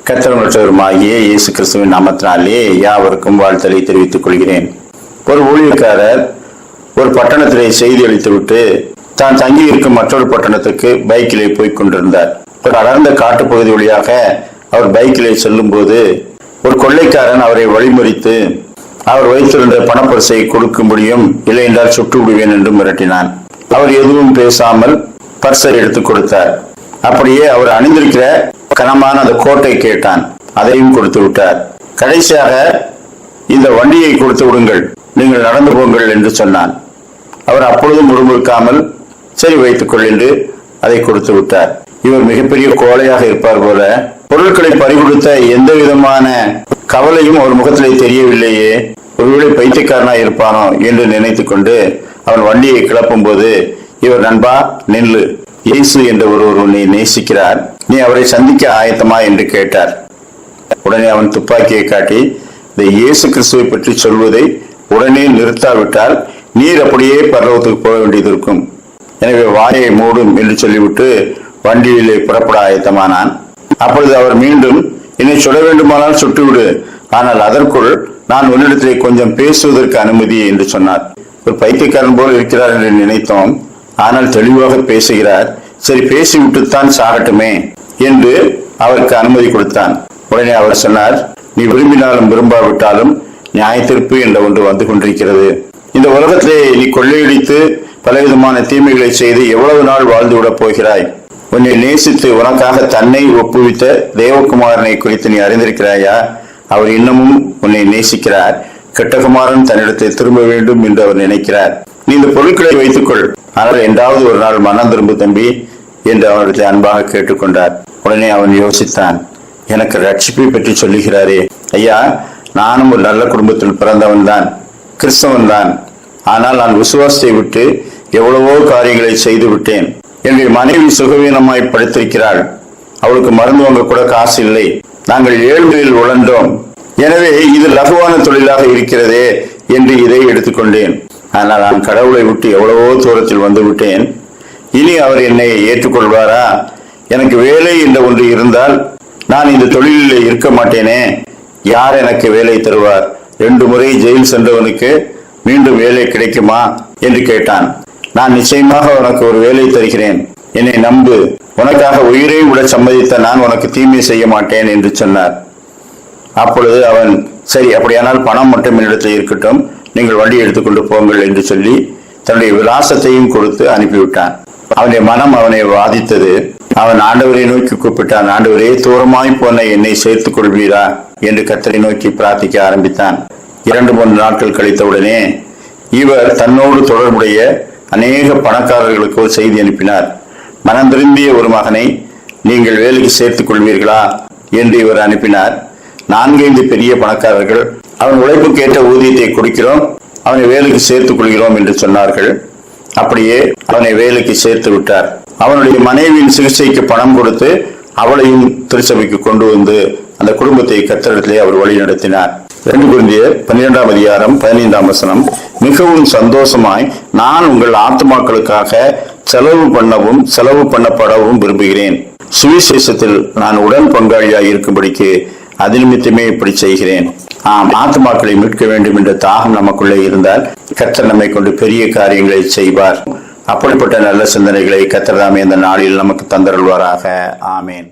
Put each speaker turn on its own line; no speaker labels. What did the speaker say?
கர்த்தருமாகிய இயேசு கிறிஸ்துவின் நாமத்தினாலே யாவருக்கும் வாழ்த்தலை தெரிவித்துக் கொள்கிறேன். ஒரு ஊழியக்காரர் ஒரு பட்டணத்திலே செய்தி அளித்துவிட்டு தான் தங்கி இருக்கும் மற்றொரு பட்டணத்துக்கு பைக்கிலே போய் கொண்டிருந்தார். ஒரு அடர்ந்த காட்டுப்பகுதி வழியாக அவர் பைக்கிலே செல்லும் போது ஒரு கொள்ளைக்காரன் அவரை வழிமறித்து அவர் வைத்திருந்த பணப்பரிசை கொடுக்கும்படியும் இல்லை என்றால் சுட்டு விடுவேன் என்று மிரட்டினான். அவர் எதுவும் பேசாமல் பர்சை எடுத்து கொடுத்தார். அப்படியே அவர் அணிந்திருக்கிற கனமான அந்த கோட்டை கேட்டான். அதையும் கொடுத்து விட்டார். கடைசியாக இந்த வண்டியை கொடுத்து விடுங்கள், நீங்கள் நடந்து போங்கள் என்று சொன்னான். அவர் அப்பொழுதும் முறுமுறுக்காமல் சரி வைத்துக்கொள் என்று அதை கொடுத்து விட்டார். இவர் மிகப்பெரிய கோழையாக இருப்பார் போல பொருட்களை பறிகொடுத்த எந்த விதமான கவலையும் அவர் முகத்திலே தெரியவில்லையே, ஒருவேளை பைத்தியக்காரனா இருப்பானோ என்று நினைத்துக் கொண்டு அவன் வண்டியை கிளப்பும் போது இவர் நண்பா நில்லு, இயேசு என்ற ஒருவர் உன்னை நேசிக்கிறார், நீ அவரை சந்திக்க ஆயத்தமா என்று கேட்டார். உடனே அவன் துப்பாக்கியை காட்டி இந்த இயேசு கிறிஸ்துவை பற்றி சொல்வதை உடனே நிறுத்தாவிட்டால் நீர் அப்படியே பரலோகத்துக்கு போக வேண்டியது இருக்கும், எனவே வாயை மூடும் என்று சொல்லிவிட்டு வண்டியிலே புறப்பட ஆயத்தமானான். அப்பொழுது அவர் மீண்டும் என்னை சுட வேண்டுமானால் சுட்டுவிடு, ஆனால் அதற்குள் நான் உன்னிடத்திலே கொஞ்சம் பேசுவதற்கு அனுமதி என்று சொன்னார். ஒரு பைத்தியக்காரன் போல் இருக்கிறார் என்று நினைத்தோம், ஆனால் தெளிவாக பேசுகிறார். சரி பேசிவிட்டுத்தான் சாகட்டுமே என்று அவருக்கு அனுமதி கொடுத்தான். உடனே அவர் சொன்னார், நீ விரும்பினாலும் விரும்பாவிட்டாலும் நியாய தீர்ப்பு என்ற ஒன்று வந்து கொண்டிருக்கிறது. இந்த உலகத்திலே நீ கொள்ளையடித்து பலவிதமான தீமைகளை செய்து எவ்வளவு நாள் வாழ்ந்துவிடப் போகிறாய்? உன்னை நேசித்து உனக்காக தன்னை ஒப்புவித்த தேவகுமாரனை குறித்து நீ அறிந்திருக்கிறாயா? அவர் இன்னமும் உன்னை நேசிக்கிறார். கெட்டகுமாரன் தன்னிடத்தை திரும்ப வேண்டும் என்று அவர் நினைக்கிறார். நீ இந்த பொருட்களை வைத்துக்கொள், ஆனால் என்றாவது ஒரு நாள் மனம் திரும்ப தம்பி என்று அவனிடத்தை அன்பாக கேட்டுக்கொண்டார். உடனே அவன் யோசித்தான், எனக்கு ரட்சிப்பை பற்றி சொல்லுகிறாரே, ஐயா நானும் ஒரு நல்ல குடும்பத்தில் பிறந்தவன் தான், கிறிஸ்தவன் தான், ஆனால் நான் விசுவாசத்தை விட்டு எவ்வளவோ காரியங்களை செய்து விட்டேன். என்னுடைய மனைவி சுகவீனமாய் படுத்திருக்கிறாள், அவளுக்கு மருந்து வாங்க கூட காசு இல்லை, நாங்கள் ஏழ்மையில் உழன்றோம், எனவே இது லகுவான தொழிலாக இருக்கிறதே என்று இதை எடுத்துக்கொண்டேன். ஆனால் நான் கடவுளை விட்டு எவ்வளவோ தூரத்தில் வந்து விட்டேன், இனி அவர் என்னை ஏற்றுக்கொள்வாரா? எனக்கு வேலை என்ற ஒன்று இருந்தால் நான் இந்த தொழிலில் இருக்க மாட்டேனே, யார் எனக்கு வேலை தருவார்? 2 முறை ஜெயில் சென்றவனுக்கு மீண்டும் வேலை கிடைக்குமா என்று கேட்டான். நான் நிச்சயமாக உனக்கு ஒரு வேலை தருகிறேன், என்னை நம்பு, உனக்காக உயிரை விட சம்மதித்த நான் உனக்கு தீமை செய்ய மாட்டேன் என்று சொன்னார். அப்பொழுது அவன் சரி அப்படியானால் பணம் மட்டும் என்னிடத்தில் இருக்கட்டும், நீங்கள் வண்டி எடுத்துக்கொண்டு போங்கள் என்று சொல்லி தன்னுடைய விலாசத்தையும் கொடுத்து அனுப்பிவிட்டான். அவனுடைய மனம் அவனை வாதித்தது. அவன் ஆண்டவரை நோக்கி கூப்பிட்டான், ஆண்டவரே தூரமாய் போன என்னை சேர்த்துக் கொள்வீரா என்று கர்த்தரை நோக்கி பிரார்த்திக்க ஆரம்பித்தான். 2-3 நாட்கள் கழித்தவுடனே இவர் தன்னோடு தொடர்புடைய அநேக பணக்காரர்களுக்கு ஒரு செய்தி அனுப்பினார். மனம் திரும்பிய ஒரு மகனை நீங்கள் வேலைக்கு சேர்த்துக் கொள்வீர்களா என்று இவர் அனுப்பினார். 4-5 பெரிய பணக்காரர்கள் அவன் உழைப்புக்கேற்ற ஊதியத்தை கொடுக்கிறோம், அவனை வேலைக்கு சேர்த்துக் கொள்கிறோம் என்று சொன்னார்கள். அப்படியே அவனை வேலைக்கு சேர்த்து விட்டார். அவனுடைய மனைவியின் சிகிச்சைக்கு பணம் கொடுத்து அவளையும் திருச்சபைக்கு கொண்டு வந்து அந்த குடும்பத்தை கர்த்தரிடத்திலே அவர் வழி நடத்தினார். 2 கொரிந்தியர் 12ஆம் அதிகாரம் 15ஆம் வசனம், மிகவும் சந்தோஷமாய் நான் உங்கள் ஆத்துமாக்களுக்காக செலவு பண்ணப்படவும் விரும்புகிறேன், சுவிசேஷத்தில் நான் உடன் பங்காளியாய் இருக்கும்படிக்கு அது நிமித்தமே இப்படி செய்கிறேன். ஆத்துமாக்களை மீட்க வேண்டும் என்ற தாகம் நமக்குள்ளே இருந்தால் கர்த்தர் நம்மை கொண்டு பெரிய காரியங்களை செய்வார். அப்படிப்பட்ட நல்ல சிந்தனைகளை கர்த்தர் தாமே இந்த நாளில் நமக்கு தந்தருள்வாராக. ஆமேன்.